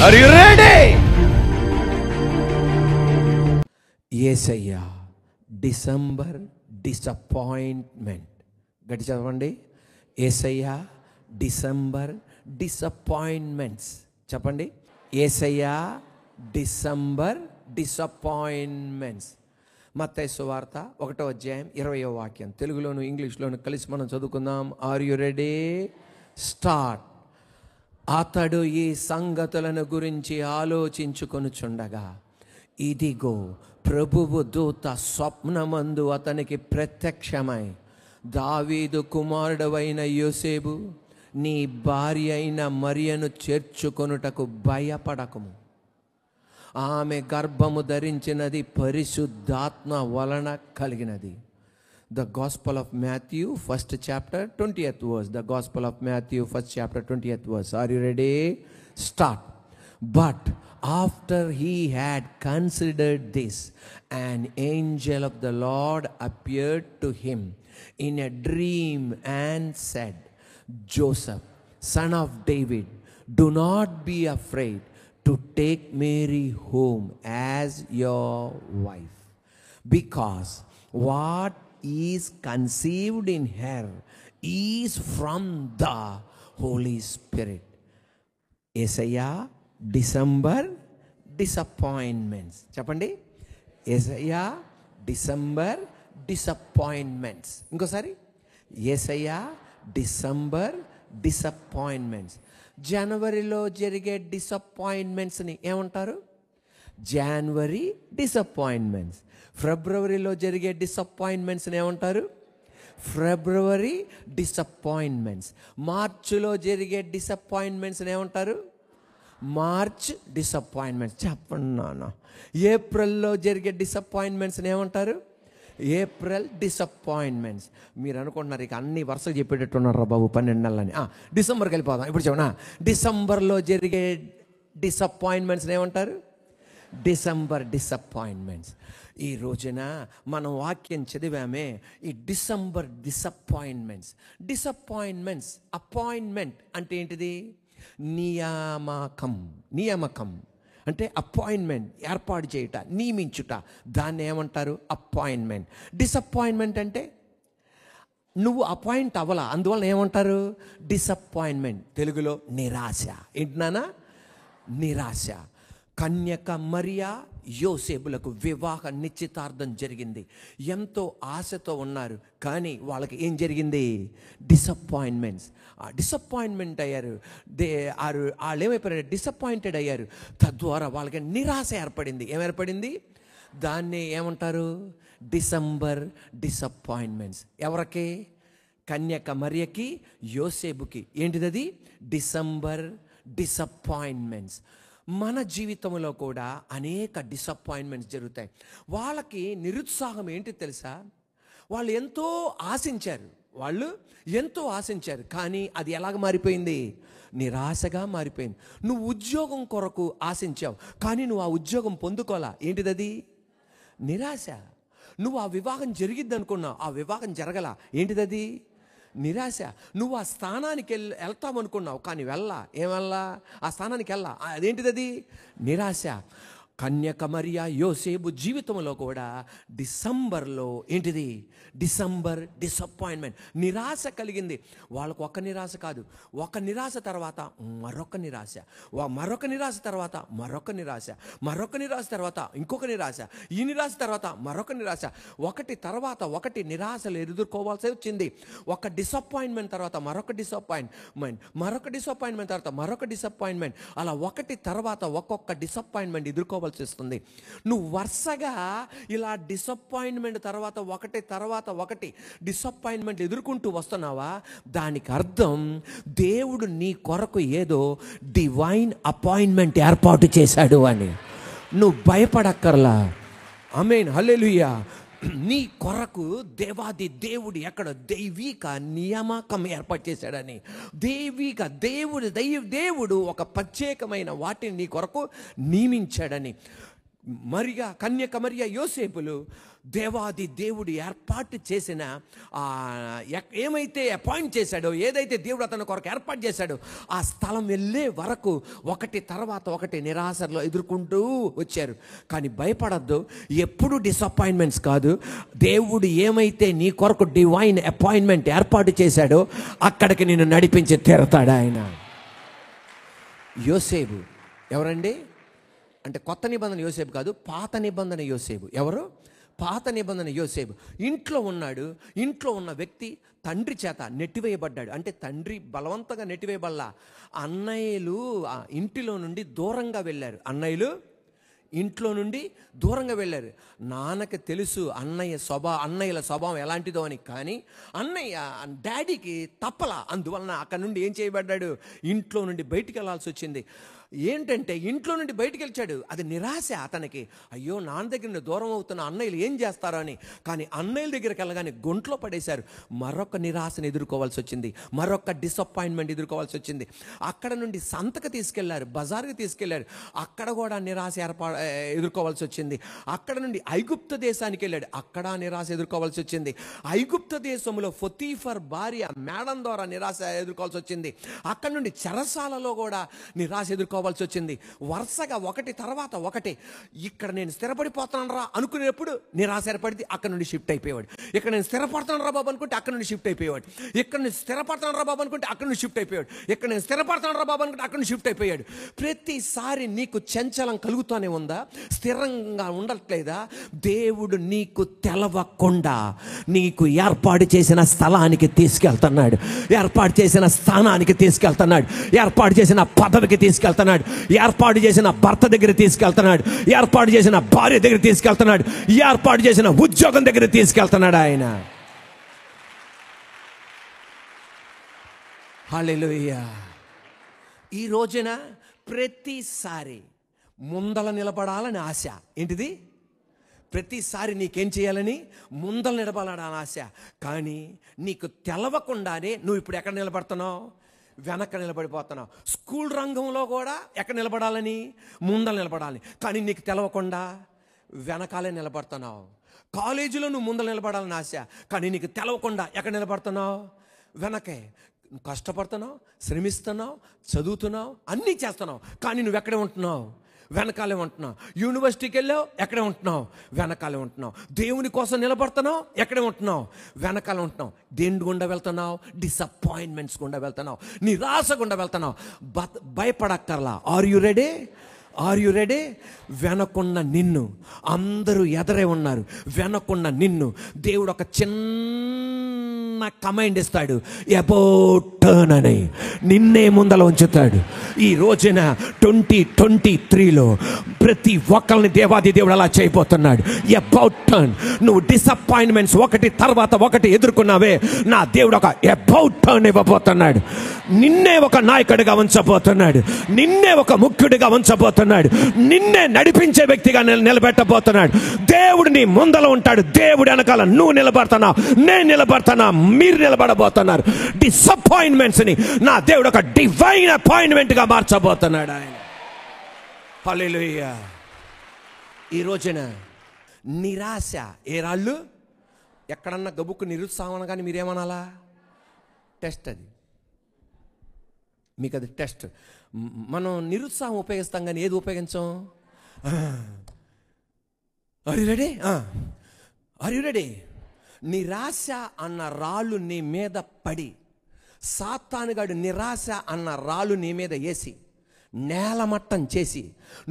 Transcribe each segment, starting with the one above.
Are you ready? Yesayya December disappointment. గట్టి చదవండి. Yesayya December disappointments. చెప్పండి. Yesayya December disappointments. మత్తయి సువార్త 1వ అధ్యాయం 20వ వాక్యం. తెలుగులోను ఇంగ్లీష్లోను కలిసి మనం చదువుకుందాం. Are you ready? స్టార్ట్. అతడు ఈ సంగతులను గురించి ఆలోచించుకొనుచుండగా ఇదిగో ప్రభువు దూత స్వప్నమందు అతనికి ప్రత్యక్షమై, దావీదు కుమారుడవైన యోసేపు, నీ భార్య అయిన మరియను చేర్చుకొనుటకు భయపడకము. ఆమె గర్భము ధరించినది పరిశుద్ధాత్మ వలన కలిగినది. The Gospel of Matthew, 1st chapter, 20th verse. The Gospel of Matthew, 1st chapter, 20th verse. Are you ready? Start. But after he had considered this, an angel of the Lord appeared to him in a dream and said, Joseph, son of David, do not be afraid to take Mary home as your wife, because what is conceived in her is from the Holy Spirit. Yesayya December disappointments. చెప్పండి. Yesayya December disappointments. ఇంకోసారి. యేసయ్య December disappointments. జనవరిలో జరిగే డిసప్పాయింట్మెంట్స్ని ఏమంటారు? జనవరి disappointments. ఫిబ్రవరిలో జరిగే డిసప్పాయింట్మెంట్స్ని ఏమంటారు? ఫిబ్రవరి disappointments. మార్చిలో జరిగే డిసప్పాయింట్మెంట్స్ని ఏమంటారు? March disappointments. చెప్పండి నాన్న. ఏప్రిల్లో జరిగే డిసప్పాయింట్మెంట్స్ని ఏమంటారు? April disappointments. మీరు అనుకుంటున్నారు ఇక అన్ని వరుసగా చెప్పేటట్టున్నారు బాబు 12 నెలలని. డిసెంబర్కి వెళ్ళిపోదాం. ఇప్పుడు చెప్పనా. డిసెంబర్లో జరిగే డిసప్పాయింట్మెంట్స్ని ఏమంటారు? December disappointments. ఈ రోజున మనం వాక్యం చదివామే. ఈ డిసెంబర్ డిసప్పాయింట్మెంట్స్. డిసప్పాయింట్మెంట్స్. అపాయింట్మెంట్ అంటే ఏంటిది? నియామకం అంటే అపాయింట్మెంట్, ఏర్పాటు చేయుట, నియమించుట. దాన్ని ఏమంటారు? అపాయింట్మెంట్. డిసప్పాయింట్మెంట్ అంటే నువ్వు అపాయింట్ అవ్వాలా, అందువల్ల ఏమంటారు? డిసప్పాయింట్మెంట్. తెలుగులో నిరాశ. ఏంటినానా? నిరాశ. కన్యక మరియా యోసేపులకు వివాహ నిశ్చితార్థం జరిగింది. ఎంతో ఆశతో ఉన్నారు. కానీ వాళ్ళకి ఏం జరిగింది? డిసప్పాయింట్మెంట్స్. డిసప్పాయింట్మెంట్ అయ్యారు. వాళ్ళు ఏమైపోయారు? డిసప్పాయింటెడ్ అయ్యారు. తద్వారా వాళ్ళకి నిరాశ ఏర్పడింది. ఏమేర్పడింది? దాన్ని ఏమంటారు? December disappointments. ఎవరికి? కన్యక మరియకి, యోసేపుకి. ఏంటిది? December disappointments. మన జీవితంలో కూడా అనేక డిసప్పాయింట్మెంట్స్ జరుగుతాయి. వాళ్ళకి నిరుత్సాహం ఏంటి తెలుసా? వాళ్ళు ఎంతో ఆశించారు. కానీ అది ఎలాగ మారిపోయింది? నిరాశగా మారిపోయింది. నువ్వు ఉద్యోగం కొరకు ఆశించావు, కానీ నువ్వు ఆ ఉద్యోగం పొందుకోవాలా. ఏంటిది? నిరాశ. నువ్వు ఆ వివాహం జరిగిద్ది అనుకున్నావు, ఆ వివాహం జరగలా. ఏంటిది? నిరాశ. నువ్వు ఆ స్థానానికి వెళ్తామనుకున్నావు, కానీ ఏమల్లా ఆ స్థానానికి అదేంటిది? నిరాశ. కన్యక మరియా యోసేపు జీవితంలో కూడా డిసెంబర్లో ఏంటిది? December disappointment. నిరాశ కలిగింది. వాళ్ళకు ఒక నిరాశ కాదు, ఒక నిరాశ తర్వాత మరొక నిరాశ, మరొక నిరాశ తర్వాత మరొక నిరాశ, మరొక నిరాశ తర్వాత ఇంకొక నిరాశ, ఈ నిరాశ తర్వాత మరొక నిరాశ. ఒకటి తర్వాత ఒకటి నిరాశలు ఎదుర్కోవాల్సి వచ్చింది. ఒక డిసప్పాయింట్మెంట్ తర్వాత మరొక డిసప్పాయింట్మెంట్, మరొక డిసప్పాయింట్మెంట్ తర్వాత మరొక డిసప్పాయింట్మెంట్. అలా ఒకటి తర్వాత ఒక్కొక్క డిసప్పాయింట్మెంట్ ఎదుర్కోవాలి వస్తుంది. నువ్వు వరుసగా ఇలా డిసప్పాయింట్మెంట్ తర్వాత ఒకటి డిసప్పాయింట్మెంట్ ఎదుర్కొంటూ వస్తున్నావా? దానికి అర్థం దేవుడు నీ కొరకు ఏదో డివైన్ అపాయింట్మెంట్ ఏర్పాటు చేశాడు అని. నువ్వు భయపడక్కర్లా. ఆమేన్, హల్లెలూయా. నీ కొరకు దేవాది దేవుడు ఎక్కడ దైవిక నియామకం ఏర్పాటు చేశాడని. దేవుడు ఒక ప్రత్యేకమైన వాటిని నీ కొరకు నియమించాడని. మరియా, కన్యక మరియా, యోసేపులు దేవాది దేవుడు ఏర్పాటు చేసిన ఏమైతే అపాయింట్ చేశాడో, ఏదైతే దేవుడు అతని కొరకు ఏర్పాటు చేశాడో ఆ స్థలం వెళ్ళే వరకు ఒకటి తర్వాత ఒకటి నిరాశలో ఎదుర్కొంటూ వచ్చారు. కానీ భయపడద్దు, ఎప్పుడు డిసప్పాయింట్మెంట్స్ కాదు. దేవుడు ఏమైతే నీ కొరకు డివైన్ అపాయింట్మెంట్ ఏర్పాటు చేశాడో అక్కడికి నిన్ను నడిపించి తీరతాడు ఆయన. యోసేపు ఎవరండి అంటే కొత్త నిబంధన యోసేపు కాదు, పాత నిబంధన యోసేపు. ఎవరు? పాత నిబంధన యోసేపు. ఇంట్లో ఉన్నాడు. ఇంట్లో ఉన్న వ్యక్తి తండ్రి చేత నెట్టివేయబడ్డాడు. అంటే తండ్రి బలవంతంగా నెట్టివేయబడలా. అన్నయ్యలు ఇంటిలో నుండి దూరంగా వెళ్ళారు. ఇంట్లో నుండి దూరంగా వెళ్ళారు. నాన్నకి తెలుసు అన్నయ్యల స్వభావం ఎలాంటిదో అని. కానీ డాడీకి తప్పలా. అందువలన అక్కడ నుండి ఏం చేయబడ్డాడు? ఇంట్లో నుండి బయటికి వెళ్ళాల్సి వచ్చింది. ఏంటంటే ఇంట్లో నుండి బయటికి వెళ్ళాడు. అది నిరాశ అతనికి. అయ్యో, నాన్న దగ్గర నుండి దూరం అవుతున్న అన్నయ్యలు ఏం చేస్తారో అని. కానీ అన్నయ్యల దగ్గరికి వెళ్ళగానే గొంట్లో పడేశారు. మరొక నిరాశను ఎదుర్కోవాల్సి వచ్చింది, మరొక డిసప్పాయింట్మెంట్ ఎదుర్కోవాల్సి వచ్చింది. అక్కడ నుండి సంతకు తీసుకెళ్లారు, బజార్కి తీసుకెళ్లారు. అక్కడ కూడా నిరాశ ఎదుర్కోవాల్సి వచ్చింది. అక్కడ నుండి ఐగుప్తు దేశానికి వెళ్ళాడు. అక్కడ నిరాశ ఎదుర్కోవాల్సి వచ్చింది. ఐగుప్తు దేశంలో పొతీఫర్ భార్య మేడం ద్వారా నిరాశ ఎదుర్కోవాల్సి వచ్చింది. అక్కడ నుండి చెరసాలలో కూడా నిరాశ ఎదుర్కోవాల్సి వచ్చింది. వరుసగా ఒకటి తర్వాత ఒకటి. ఇక్కడ నేను స్థిరపడిపోతాను రా అనుకునేప్పుడు నిరాశ ఏర్పడింది, అక్కడ నుండి షిఫ్ట్ అయిపోయేవాడు. ఇక్కడ నేను స్థిరపడతాను రా బాబు అనుకుంటే అక్కడ నుండి షిఫ్ట్ అయిపోయేవాడు. ఇక్కడ నేను స్థిరపడతాను రా బాబు అనుకుంటే అక్కడ నుండి షిఫ్ట్ అయిపోయాడు. ఇక్కడ నేను స్థిరపడతాను రా బాబు అనుకుంటే అక్కడ నుండి షిఫ్ట్ అయిపోయాడు. ప్రతిసారి నీకు చంచలం కలుగుతూనే ఉందా? స్థిరంగా ఉండట్లేదా? దేవుడు నీకు తెలవకుండా నీకు ఏర్పాటు చేసిన స్థలానికి తీసుకెళ్తున్నాడు, ఏర్పాటు చేసిన స్థానానికి తీసుకెళ్తున్నాడు, ఏర్పాటు చేసిన పదవికి తీసుకెళ్తున్నాడు, ఏర్పాటు చేసిన భర్త దగ్గర తీసుకెళ్తున్నాడు, ఏర్పాటు చేసిన భార్య దగ్గర తీసుకెళ్తున్నాడు, ఏర్పాటు చేసిన ఉద్యోగం దగ్గర తీసుకెళ్తున్నాడు ఆయన. హల్లెలూయా. ఈ రోజున ప్రతిసారి ముందల నిలబడాలని ఆశ. ఏంటిది? ప్రతిసారి నీకేం చేయాలని? ముందల నిలబడాలని ఆశ. కానీ నీకు తెలవకుండానే నువ్వు ఇప్పుడు ఎక్కడ నిలబడుతున్నావు? వెనక నిలబడిపోతున్నావు. స్కూల్ రంగంలో కూడా ఎక్కడ నిలబడాలని? ముందర నిలబడాలి. కానీ నీకు తెలవకుండా వెనకాలే నిలబడుతున్నావు. కాలేజీలో నువ్వు ముందర నిలబడాలని ఆశ, కానీ నీకు తెలవకుండా ఎక్కడ నిలబడుతున్నావు? వెనకే. కష్టపడుతున్నావు, శ్రమిస్తున్నావు, చదువుతున్నావు, అన్నీ చేస్తున్నావు, కానీ నువ్వు ఎక్కడే ఉంటున్నావు? వెనకాలే ఉంటున్నావు. యూనివర్సిటీకి వెళ్ళావు, ఎక్కడే ఉంటున్నావు? వెనకాలే ఉంటున్నావు. దేవుని కోసం నిలబడుతున్నావు, ఎక్కడే ఉంటున్నావు? వెనకాల ఉంటున్నావు. దేని గుండా వెళ్తున్నావు? డిసప్పాయింట్మెంట్స్ గుండా వెళ్తున్నావు, నిరాశ గుండా వెళ్తున్నావు. భయపడక్కర్లా. Are you ready? Are you ready? వెనకున్న నిన్ను అందరూ ఎదరే ఉన్నారు. వెనకున్న నిన్ను దేవుడు ఒక చిన్న కమాండ్ ఇస్తాడు, అబౌట్ టర్న్ అని. నిన్నే ముందల ఉంచుతాడు. ఈ రోజున 2023లో ప్రతి ఒక్కరిని దేవాది దేవుడు అలా చేయబోతున్నాడు. About turn. నువ్వు డిసప్పాయింట్మెంట్స్ ఒకటి తర్వాత ఒకటి ఎదుర్కొన్నావే, నా దేవుడు ఒక అబౌట్ టర్న్ ఇవ్వబోతున్నాడు. నిన్నే ఒక నాయకుడిగా ఉంచబోతున్నాడు, నిన్నే ఒక ముఖ్యుడిగా ఉంచబోతున్నాడు, నిన్నే నడిపించే వ్యక్తిగా నిలబెట్టబోతున్నాడు. దేవుడు నీ ముందల ఉంటాడు, దేవుడు వెనకాల నువ్వు నిలబడుతున్నావు, నేను నిలబడుతున్నా, మీరు నిలబడబోతున్నారు. డిసప్పాయింట్మెంట్స్ ని నా దేవుడు ఒక డివైన్ అపాయింట్మెంట్ గా మార్చబోతున్నాడు ఆయన. హల్లెలూయా. ఈ రోజున నిరాశ ఏ రాళ్ళు ఎక్కడన్నా గబుక్కు నిరుత్సాహం కానీ మీరేమనాలా? టెస్ట్. అది మీకు అది టెస్ట్. మనం నిరుత్సాహం ఉపయోగిస్తాం కానీ ఏది ఉపయోగించాం? Are you ready? Are you ready? నిరాశ అన్న రాళ్ళు నీ మీద పడి, సాతానుగాడు నిరాశ అన్న రాళ్ళు నీ మీద వేసి నేలమట్టం చేసి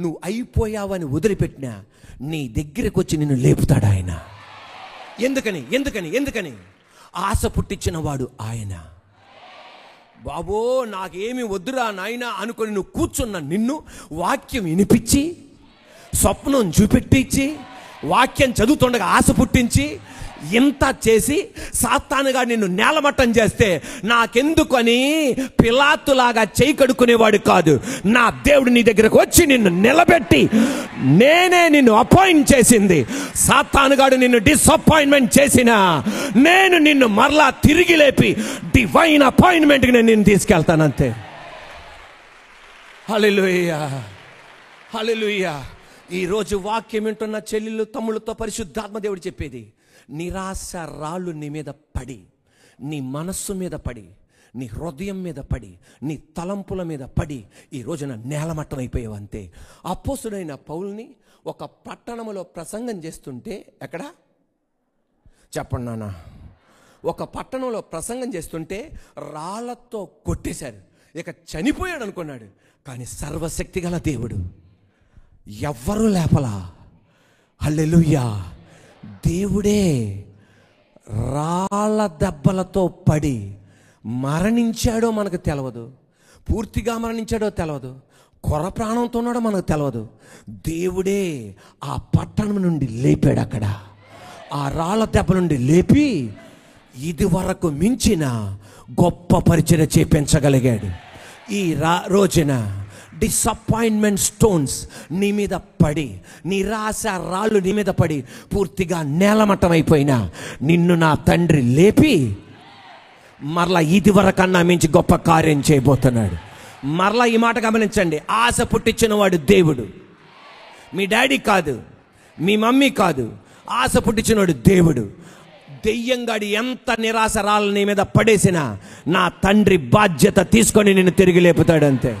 నువ్వు అయిపోయావని వదిలిపెట్టినా నీ దగ్గరకు వచ్చి నిన్ను లేపుతాడు ఆయన. ఎందుకని? ఎందుకని? ఎందుకని? ఆశ పుట్టించిన వాడు ఆయన. బాబో నాకేమి వద్దురా నాయనా అనుకొని నువ్వు కూర్చున్న నిన్ను వాక్యం వినిపించి, స్వప్నం చూపెట్టించి, వాక్యం చదువుతుండగా ఆశ పుట్టించి, ఇంత చేసి సాతానుగా నిన్ను నేలమట్టం చేస్తే నాకెందుకని పిలాతులాగా చేయి కడుక్కునేవాడు కాదు. నా దేవుడు నీ దగ్గరకు వచ్చి నిన్ను నిలబెట్టి, నేనే నిన్ను అపాయింట్ చేసింది. సాతానుగాడు నిన్ను డిసప్పాయింట్మెంట్ చేసినా నేను నిన్ను మరలా తిరిగి లేపి డివైన్ అపాయింట్మెంట్కి నేను నిన్ను తీసుకెళ్తానంతే. హల్లెలూయా. హల్లెలూయా. ఈరోజు వాక్యం వింటున్న చెల్లెళ్ళు తమ్ముళ్ళతో పరిశుద్ధాత్మ దేవుడు చెప్పేది, నిరాశ రాళ్ళు నీ మీద పడి, నీ మనస్సు మీద పడి, నీ హృదయం మీద పడి, నీ తలంపుల మీద పడి ఈ రోజున నేలమట్టం అయిపోయావు అంతే. అపోస్తుడైన పౌలుని ఒక పట్టణంలో ప్రసంగం చేస్తుంటే, ఎక్కడ చెప్పండి నాన్న, ఒక పట్టణంలో ప్రసంగం చేస్తుంటే రాళ్లతో కొట్టేశారు. ఇక చనిపోయాడు అనుకున్నాడు. కానీ సర్వశక్తి గల దేవుడు ఎవ్వరూ లేపలా. హల్లెలూయా. దేవుడే రాళ్ళ దెబ్బలతో పడి మరణించాడో మనకు తెలియదు, పూర్తిగా మరణించాడో తెలియదు, కొర ప్రాణంతో ఉన్నాడో మనకు తెలియదు. దేవుడే ఆ పట్టణం నుండి లేపాడు. అక్కడ ఆ రాళ్ళ దెబ్బ నుండి లేపి ఇది వరకు మించిన గొప్ప పరిచర్య చేపించగలిగాడు. ఈ రోజున డిసప్పాయింట్మెంట్ స్టోన్స్ నీ మీద పడి, నిరాశ రాళ్ళు నీ మీద పడి పూర్తిగా నేలమట్టం అయిపోయినా నిన్ను నా తండ్రి లేపి మరలా ఇది వరకన్నా మించి గొప్ప కార్యం చేయబోతున్నాడు. మరలా ఈ మాట గమనించండి. ఆశ పుట్టించిన వాడు దేవుడు. మీ డాడీ కాదు, మీ మమ్మీ కాదు, ఆశ పుట్టించినవాడు దేవుడు. దెయ్యంగాడి ఎంత నిరాశ రాళ్ళు నీ మీద పడేసినా నా తండ్రి బాధ్యత తీసుకొని నిన్ను తిరిగి లేపుతాడు అంతే.